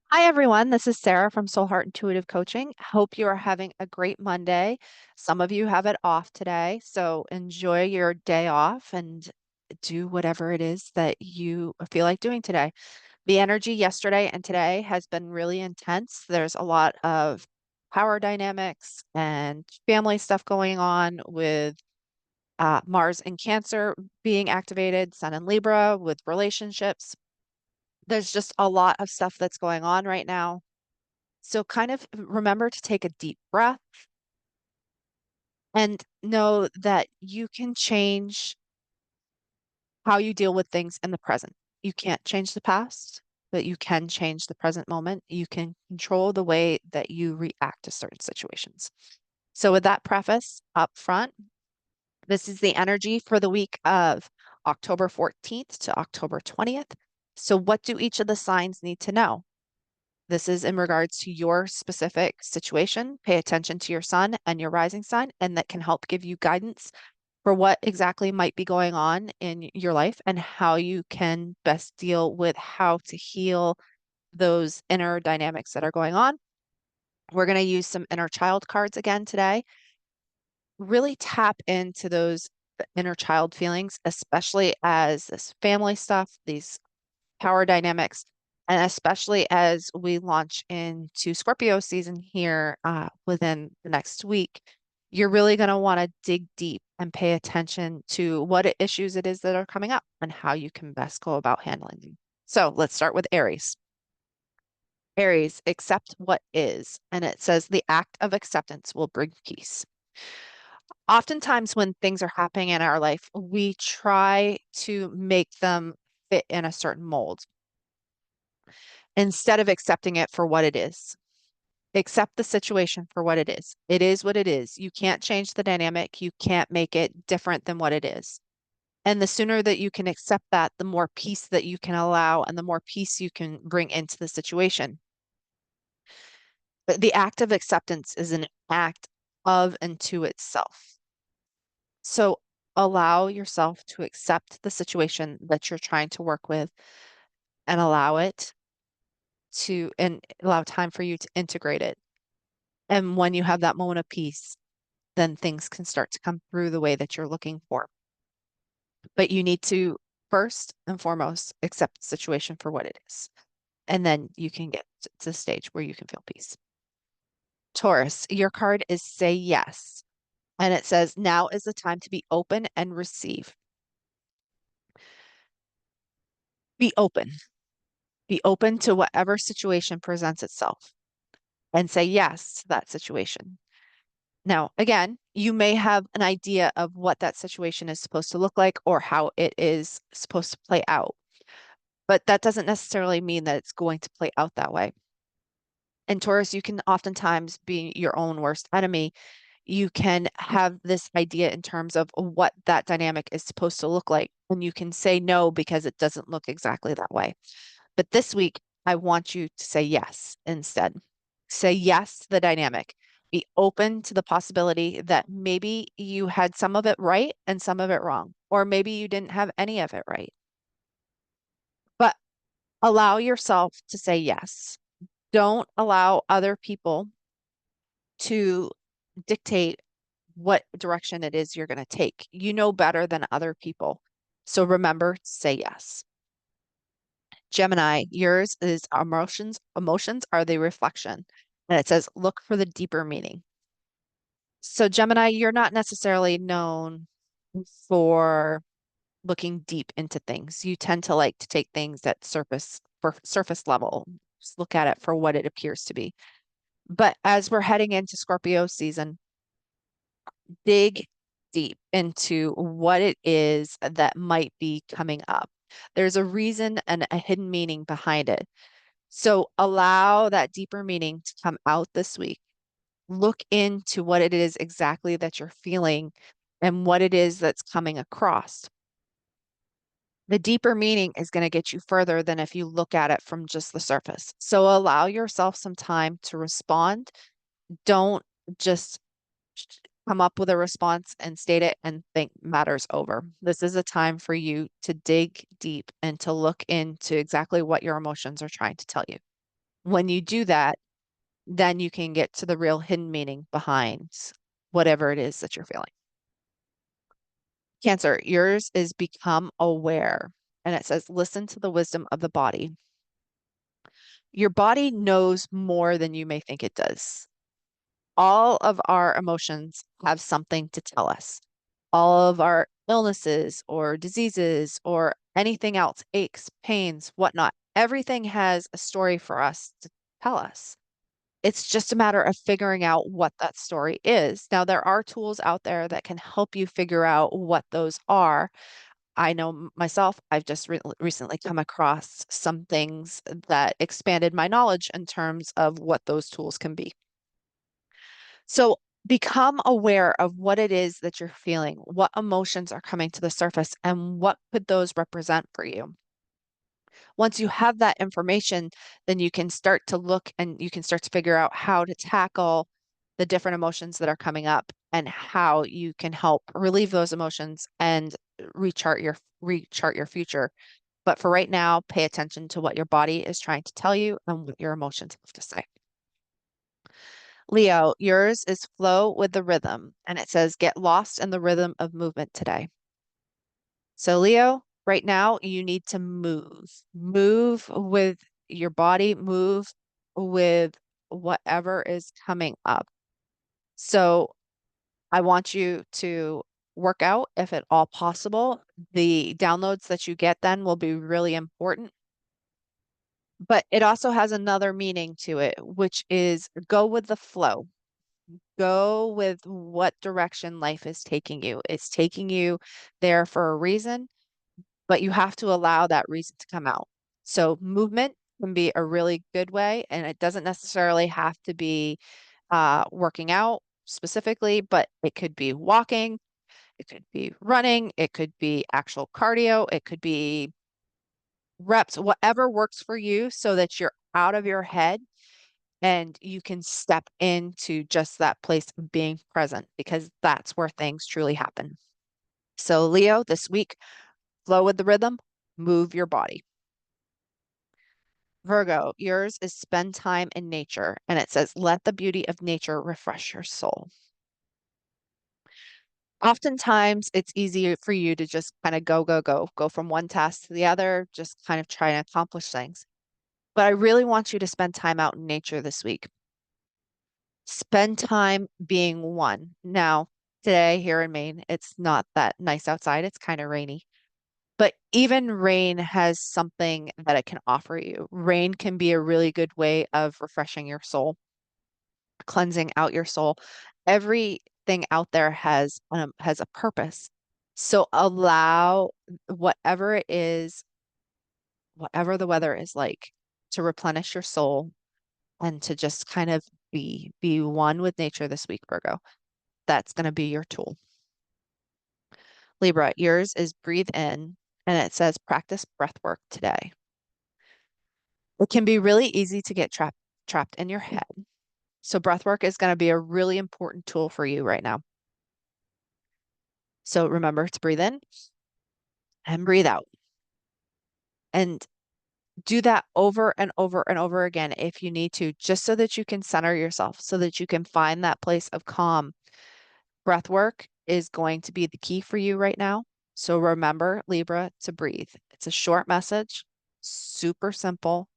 Hi, everyone. This is Sarah from Soul Heart Intuitive Coaching. Hope you are having a great Monday. Some of you have it off today, so enjoy your day off and do whatever it is that you feel like doing today. The energy yesterday and today has been really intense. There's a lot of power dynamics and family stuff going on with Mars in Cancer being activated, Sun in Libra with relationships. There's just a lot of stuff that's going on right now. So kind of remember to take a deep breath and know that you can change how you deal with things in the present. You can't change the past, but you can change the present moment. You can control the way that you react to certain situations. So with that preface up front, this is the energy for the week of October 14th to October 20th. So what do each of the signs need to know? This is in regards to your specific situation. Pay attention to your sun and your rising sign, and that can help give you guidance for what exactly might be going on in your life and how you can best deal with how to heal those inner dynamics that are going on. We're going to use some inner child cards again today. Really tap into those inner child feelings, especially as this family stuff, these power dynamics, and especially as we launch into Scorpio season here within the next week, you're really going to want to dig deep and pay attention to what issues it is that are coming up and how you can best go about handling them. So let's start with Aries. Aries, accept what is. And it says the act of acceptance will bring peace. Oftentimes, when things are happening in our life, we try to make them fit in a certain mold instead of accepting it for what it is. Accept the situation for what it is. It is what it is. You can't change the dynamic. You can't make it different than what it is. And the sooner that you can accept that, the more peace that you can allow and the more peace you can bring into the situation. But the act of acceptance is an act of and to itself. So allow yourself to accept the situation that you're trying to work with and allow it and allow time for you to integrate it. And when you have that moment of peace, then things can start to come through the way that you're looking for. But you need to first and foremost accept the situation for what it is. And then you can get to the stage where you can feel peace. Taurus, your card is say yes. And it says, now is the time to be open and receive. Be open. Be open to whatever situation presents itself and say yes to that situation. Now, again, you may have an idea of what that situation is supposed to look like or how it is supposed to play out, but that doesn't necessarily mean that it's going to play out that way. In Taurus, you can oftentimes be your own worst enemy. You can have this idea in terms of what that dynamic is supposed to look like, and you can say no because it doesn't look exactly that way. But this week, I want you to say yes instead. Say yes to the dynamic. Be open to the possibility that maybe you had some of it right and some of it wrong, or maybe you didn't have any of it right. But allow yourself to say yes. Don't allow other people to dictate what direction it is you're going to take. You know better than other people. So remember to say yes. Gemini, yours is emotions. Emotions are the reflection. And it says, look for the deeper meaning. So, Gemini, you're not necessarily known for looking deep into things. You tend to like to take things at surface level, just look at it for what it appears to be. But as we're heading into Scorpio season, dig deep into what it is that might be coming up. There's a reason and a hidden meaning behind it. So allow that deeper meaning to come out this week. Look into what it is exactly that you're feeling and what it is that's coming across. The deeper meaning is going to get you further than if you look at it from just the surface. So allow yourself some time to respond. Don't just come up with a response and state it and think matters over. This is a time for you to dig deep and to look into exactly what your emotions are trying to tell you. When you do that, then you can get to the real hidden meaning behind whatever it is that you're feeling. Cancer, yours is become aware. And it says, listen to the wisdom of the body. Your body knows more than you may think it does. All of our emotions have something to tell us. All of our illnesses or diseases or anything else, aches, pains, whatnot, everything has a story for us to tell us. It's just a matter of figuring out what that story is. Now, there are tools out there that can help you figure out what those are. I know myself, I've just recently come across some things that expanded my knowledge in terms of what those tools can be. So become aware of what it is that you're feeling, what emotions are coming to the surface, and what could those represent for you. Once you have that information, then you can start to look and you can start to figure out how to tackle the different emotions that are coming up and how you can help relieve those emotions and rechart your future. But for right now, pay attention to what your body is trying to tell you and what your emotions have to say. Leo, yours is flow with the rhythm, and it says get lost in the rhythm of movement today. So, Leo, right now you need to move. Move with your body, move with whatever is coming up. So, I want you to work out if at all possible. The downloads that you get then will be really important. But it also has another meaning to it, which is go with the flow. Go with what direction life is taking you. It's taking you there for a reason, but you have to allow that reason to come out. So movement can be a really good way, and it doesn't necessarily have to be working out specifically, but it could be walking, it could be running, it could be actual cardio, it could be reps, whatever works for you so that you're out of your head and you can step into just that place of being present because that's where things truly happen. So, Leo, this week, flow with the rhythm, move your body. Virgo, yours is spend time in nature, and it says, let the beauty of nature refresh your soul. Oftentimes, it's easier for you to just kind of go from one task to the other, just kind of try and accomplish things. But I really want you to spend time out in nature this week. Spend time being one. Now, today here in Maine, it's not that nice outside. It's kind of rainy. But even rain has something that it can offer you. Rain can be a really good way of refreshing your soul, cleansing out your soul. Everything out there has a purpose. So allow whatever it is, whatever the weather is like, to replenish your soul and to just kind of be one with nature this week, Virgo. That's going to be your tool. Libra, yours is breathe in, and it says practice breath work today. It can be really easy to get trapped in your head. So breath work is going to be a really important tool for you right now. So remember to breathe in and breathe out. And do that over and over and over again if you need to, just so that you can center yourself, so that you can find that place of calm. Breath work is going to be the key for you right now. So remember, Libra, to breathe. It's a short message, super simple,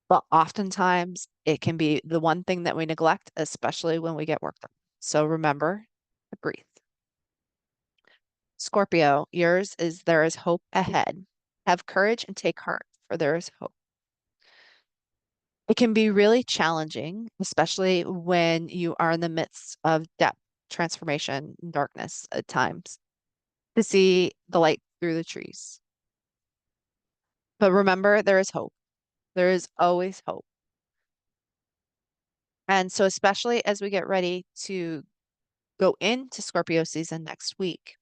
but oftentimes it can be the one thing that we neglect, especially when we get work done. So remember to breathe. Scorpio, yours is there is hope ahead. Have courage and take heart, for there is hope. It can be really challenging, especially when you are in the midst of depth, transformation, and darkness at times, to see the light through the trees. But remember, there is hope. There is always hope. And so, especially as we get ready to go into Scorpio season next week,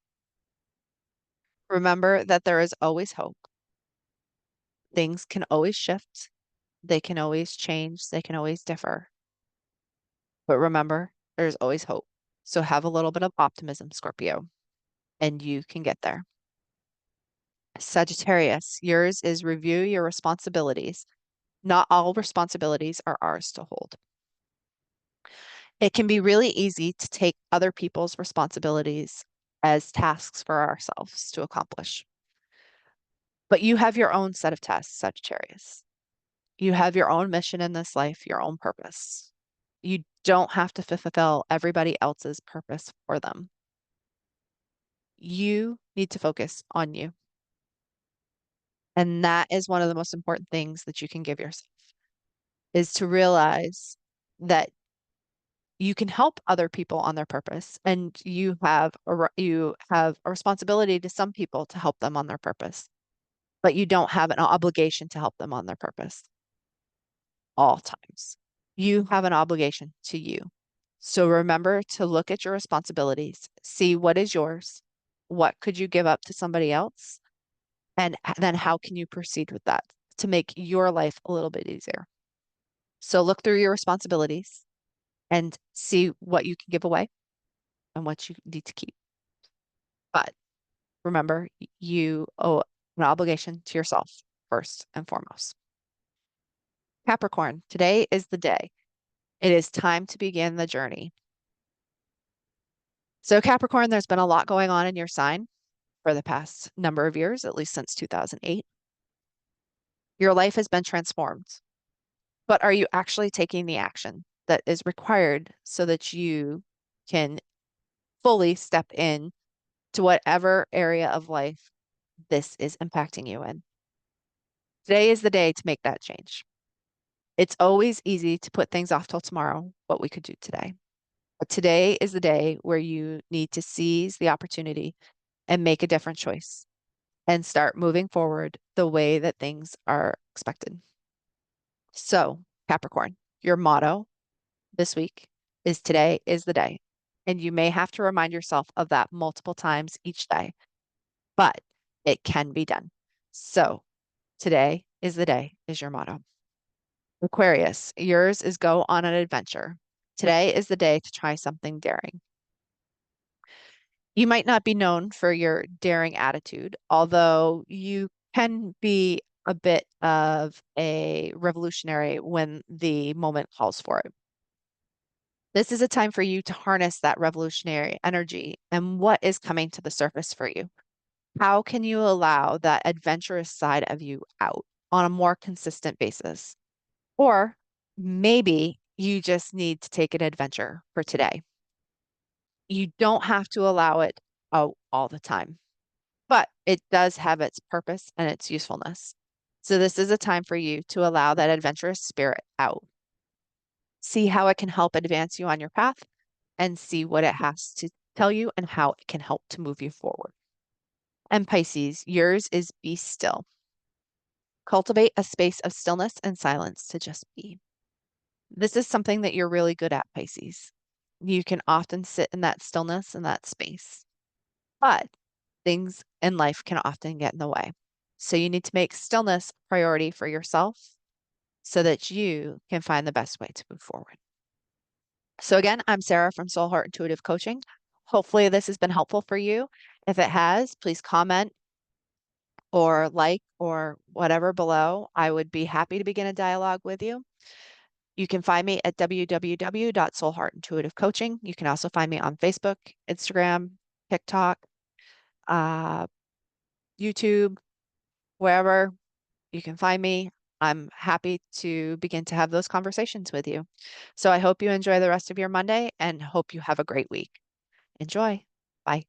remember that there is always hope. Things can always shift, they can always change, they can always differ. But remember, there's always hope. So have a little bit of optimism, Scorpio, and you can get there. Sagittarius, yours is review your responsibilities. Not all responsibilities are ours to hold. It can be really easy to take other people's responsibilities as tasks for ourselves to accomplish. But you have your own set of tasks, Sagittarius. You have your own mission in this life, your own purpose. You don't have to fulfill everybody else's purpose for them. You need to focus on you. And that is one of the most important things that you can give yourself, is to realize that you can help other people on their purpose, and you have a responsibility to some people to help them on their purpose, but you don't have an obligation to help them on their purpose all times. You have an obligation to you. So remember to look at your responsibilities, see what is yours, what could you give up to somebody else, and then how can you proceed with that to make your life a little bit easier. So look through your responsibilities and see what you can give away and what you need to keep. But remember, you owe an obligation to yourself first and foremost. Capricorn, today is the day. It is time to begin the journey. So, Capricorn, there's been a lot going on in your sign for the past number of years, at least since 2008. Your life has been transformed, but are you actually taking the action that is required so that you can fully step in to whatever area of life this is impacting you in? Today is the day to make that change. It's always easy to put things off till tomorrow, what we could do today. But today is the day where you need to seize the opportunity and make a different choice and start moving forward the way that things are expected. So, Capricorn, your motto this week is today is the day. And you may have to remind yourself of that multiple times each day, but it can be done. So, today is the day is your motto. Aquarius, yours is go on an adventure. Today is the day to try something daring. You might not be known for your daring attitude, although you can be a bit of a revolutionary when the moment calls for it. This is a time for you to harness that revolutionary energy and what is coming to the surface for you. How can you allow that adventurous side of you out on a more consistent basis? Or maybe you just need to take an adventure for today. You don't have to allow it out all the time, but it does have its purpose and its usefulness. So this is a time for you to allow that adventurous spirit out. See how it can help advance you on your path and see what it has to tell you and how it can help to move you forward. And Pisces, yours is be still. Cultivate a space of stillness and silence to just be. This is something that you're really good at, Pisces. You can often sit in that stillness and that space, but things in life can often get in the way. So you need to make stillness a priority for yourself so that you can find the best way to move forward. So again, I'm Sarah from Soul Heart Intuitive Coaching. Hopefully this has been helpful for you. If it has, please comment or like or whatever below. I would be happy to begin a dialogue with you. You can find me at www.soulheartintuitivecoaching. You can also find me on Facebook, Instagram, TikTok, uh, YouTube, wherever you can find me. I'm happy to begin to have those conversations with you. So I hope you enjoy the rest of your Monday and hope you have a great week. Enjoy. Bye.